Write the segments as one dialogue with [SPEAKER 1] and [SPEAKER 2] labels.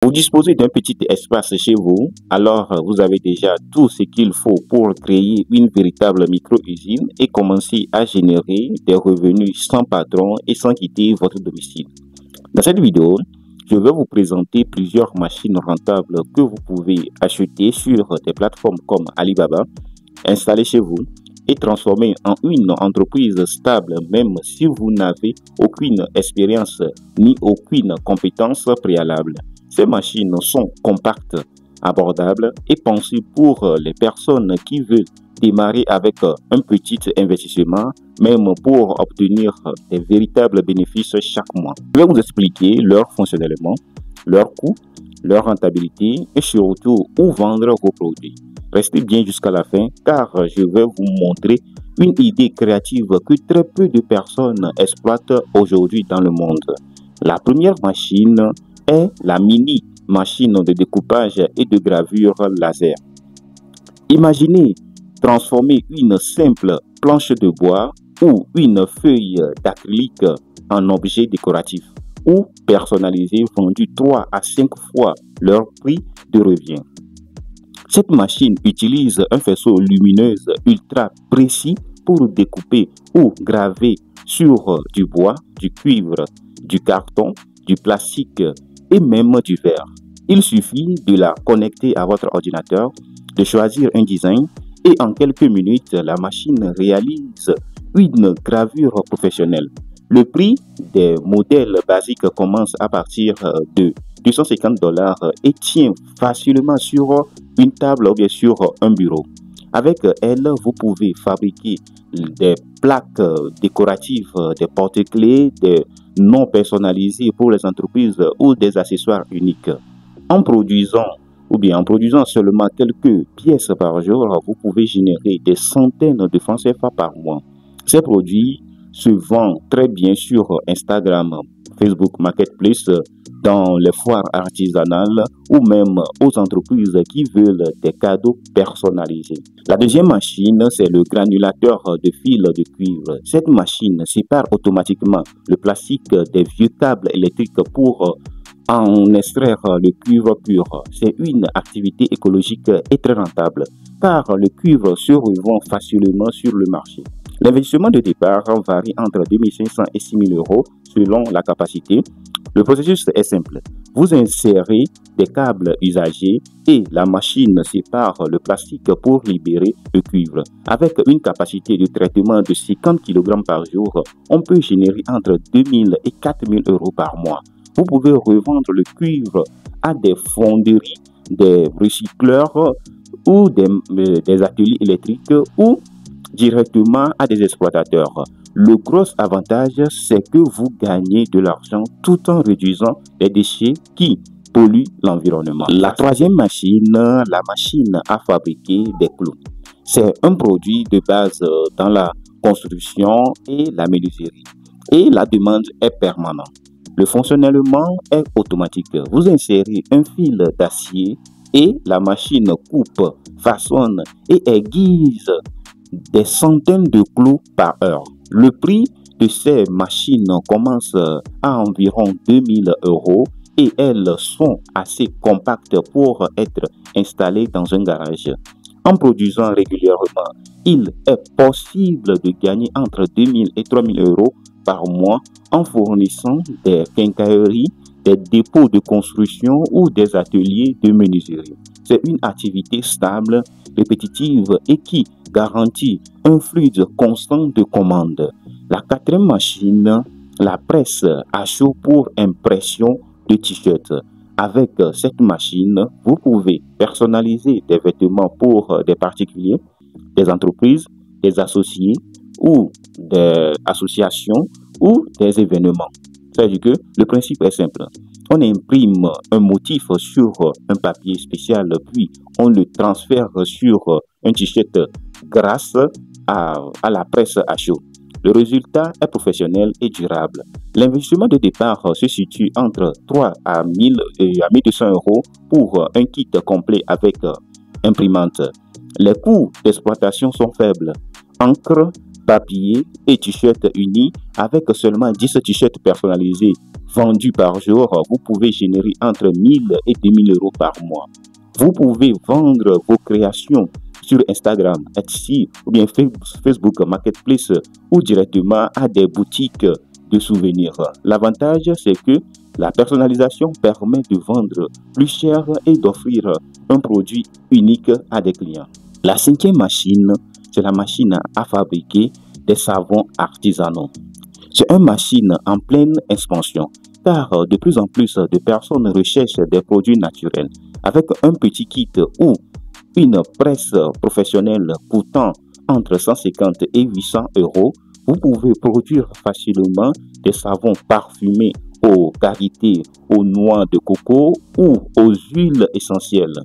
[SPEAKER 1] Vous disposez d'un petit espace chez vous, alors vous avez déjà tout ce qu'il faut pour créer une véritable micro-usine et commencer à générer des revenus sans patron et sans quitter votre domicile. Dans cette vidéo, je vais vous présenter plusieurs machines rentables que vous pouvez acheter sur des plateformes comme Alibaba, installer chez vous et transformer en une entreprise stable même si vous n'avez aucune expérience ni aucune compétence préalable. Ces machines sont compactes, abordables et pensées pour les personnes qui veulent démarrer avec un petit investissement, même pour obtenir des véritables bénéfices chaque mois. Je vais vous expliquer leur fonctionnement, leur coût, leur rentabilité et surtout où vendre vos produits. Restez bien jusqu'à la fin car je vais vous montrer une idée créative que très peu de personnes exploitent aujourd'hui dans le monde. La première machine est la mini machine de découpage et de gravure laser. Imaginez transformer une simple planche de bois ou une feuille d'acrylique en objet décoratif ou personnalisé vendu 3 à 5 fois leur prix de revient. Cette machine utilise un faisceau lumineux ultra précis pour découper ou graver sur du bois, du cuivre, du carton, du plastique et même du verre. Il suffit de la connecter à votre ordinateur, de choisir un design et en quelques minutes, la machine réalise une gravure professionnelle. Le prix des modèles basiques commence à partir de $250 et tient facilement sur une table ou bien sur un bureau. Avec elle, vous pouvez fabriquer des plaques décoratives, des porte-clés, des noms personnalisés pour les entreprises ou des accessoires uniques. En produisant seulement quelques pièces par jour, vous pouvez générer des centaines de francs CFA par mois. Ces produits se vendent très bien sur Instagram, Facebook Marketplace, dans les foires artisanales ou même aux entreprises qui veulent des cadeaux personnalisés. La deuxième machine, c'est le granulateur de fil de cuivre. Cette machine sépare automatiquement le plastique des vieux câbles électriques pour en extraire le cuivre pur. C'est une activité écologique et très rentable car le cuivre se revend facilement sur le marché. L'investissement de départ varie entre 2500 et 6000 euros selon la capacité. Le processus est simple. Vous insérez des câbles usagés et la machine sépare le plastique pour libérer le cuivre. Avec une capacité de traitement de 50 kg par jour, on peut générer entre 2000 et 4000 euros par mois. Vous pouvez revendre le cuivre à des fonderies, des recycleurs ou des ateliers électriques ou directement à des exploitateurs. Le gros avantage, c'est que vous gagnez de l'argent tout en réduisant les déchets qui polluent l'environnement. La troisième machine, la machine à fabriquer des clous. C'est un produit de base dans la construction et la menuiserie. Et la demande est permanente. Le fonctionnement est automatique. Vous insérez un fil d'acier et la machine coupe, façonne et aiguise des centaines de clous par heure. Le prix de ces machines commence à environ 2000 euros et elles sont assez compactes pour être installées dans un garage. En produisant régulièrement, il est possible de gagner entre 2000 et 3000 euros par mois en fournissant des quincailleries, des dépôts de construction ou des ateliers de menuiserie. C'est une activité stable, répétitive et qui garantit un flux constant de commandes. La quatrième machine, la presse à chaud pour impression de t-shirts. Avec cette machine, vous pouvez personnaliser des vêtements pour des particuliers, des entreprises, des associés ou des associations ou des événements. C'est-à-dire que le principe est simple. On imprime un motif sur un papier spécial, puis on le transfère sur un t-shirt grâce à la presse à chaud. Le résultat est professionnel et durable. L'investissement de départ se situe entre 3 à 1000 et à 1200 euros pour un kit complet avec imprimante. Les coûts d'exploitation sont faibles. Encre, papier et t-shirt unis avec seulement 10 t-shirts personnalisés vendus par jour, vous pouvez générer entre 1000 et 2000 euros par mois. Vous pouvez vendre vos créations sur Instagram, Etsy ou bien Facebook Marketplace ou directement à des boutiques de souvenirs. L'avantage, c'est que la personnalisation permet de vendre plus cher et d'offrir un produit unique à des clients. La cinquième machine, c'est la machine à fabriquer des savons artisanaux. C'est une machine en pleine expansion, car de plus en plus de personnes recherchent des produits naturels. Avec un petit kit ou une presse professionnelle coûtant entre 150 et 800 euros, vous pouvez produire facilement des savons parfumés aux qualités, aux noix de coco ou aux huiles essentielles.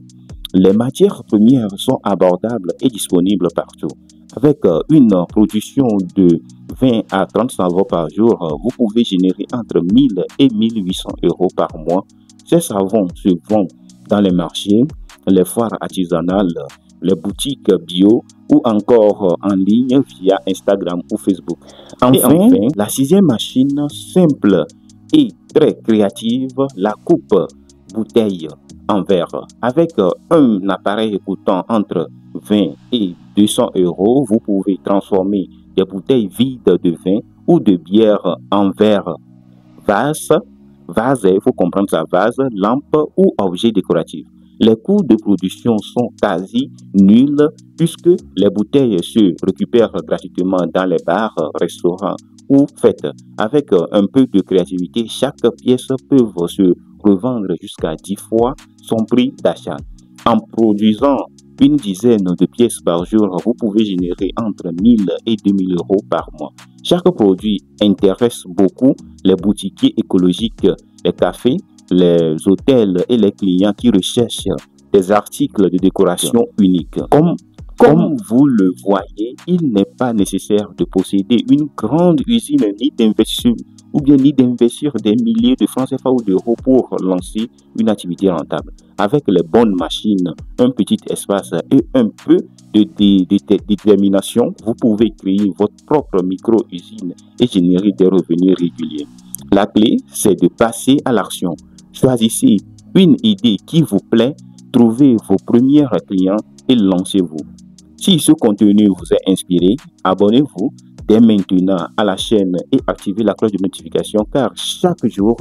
[SPEAKER 1] Les matières premières sont abordables et disponibles partout. Avec une production de 20 à 30 savons par jour, vous pouvez générer entre 1000 et 1800 euros par mois. Ces savons se vendent dans les marchés, les foires artisanales, les boutiques bio ou encore en ligne via Instagram ou Facebook. Enfin, la sixième machine simple et très créative, la coupe bouteille en verre. Avec un appareil coûtant entre 20 et 200 euros, vous pouvez transformer des bouteilles vides de vin ou de bière en verre, vase, il faut comprendre ça, vase, lampe ou objet décoratif. Les coûts de production sont quasi nuls puisque les bouteilles se récupèrent gratuitement dans les bars, restaurants ou fêtes. Avec un peu de créativité, chaque pièce peut se revendre jusqu'à 10 fois son prix d'achat. En produisant une dizaine de pièces par jour, vous pouvez générer entre 1000 et 2000 euros par mois. Chaque produit intéresse beaucoup les boutiquiers écologiques, les cafés, les hôtels et les clients qui recherchent des articles de décoration uniques. Comme vous le voyez, il n'est pas nécessaire de posséder une grande usine ni d'investir des milliers de francs CFA ou d'euros pour lancer une activité rentable. Avec les bonnes machines, un petit espace et un peu de détermination, vous pouvez créer votre propre micro-usine et générer des revenus réguliers. La clé, c'est de passer à l'action. Choisissez une idée qui vous plaît, trouvez vos premiers clients et lancez-vous. Si ce contenu vous a inspiré, abonnez-vous dès maintenant à la chaîne et activez la cloche de notification car chaque jour,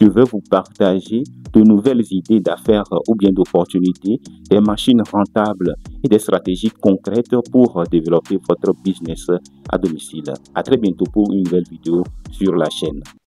[SPEAKER 1] je vais vous partager de nouvelles idées d'affaires ou bien d'opportunités, des machines rentables et des stratégies concrètes pour développer votre business à domicile. À très bientôt pour une nouvelle vidéo sur la chaîne.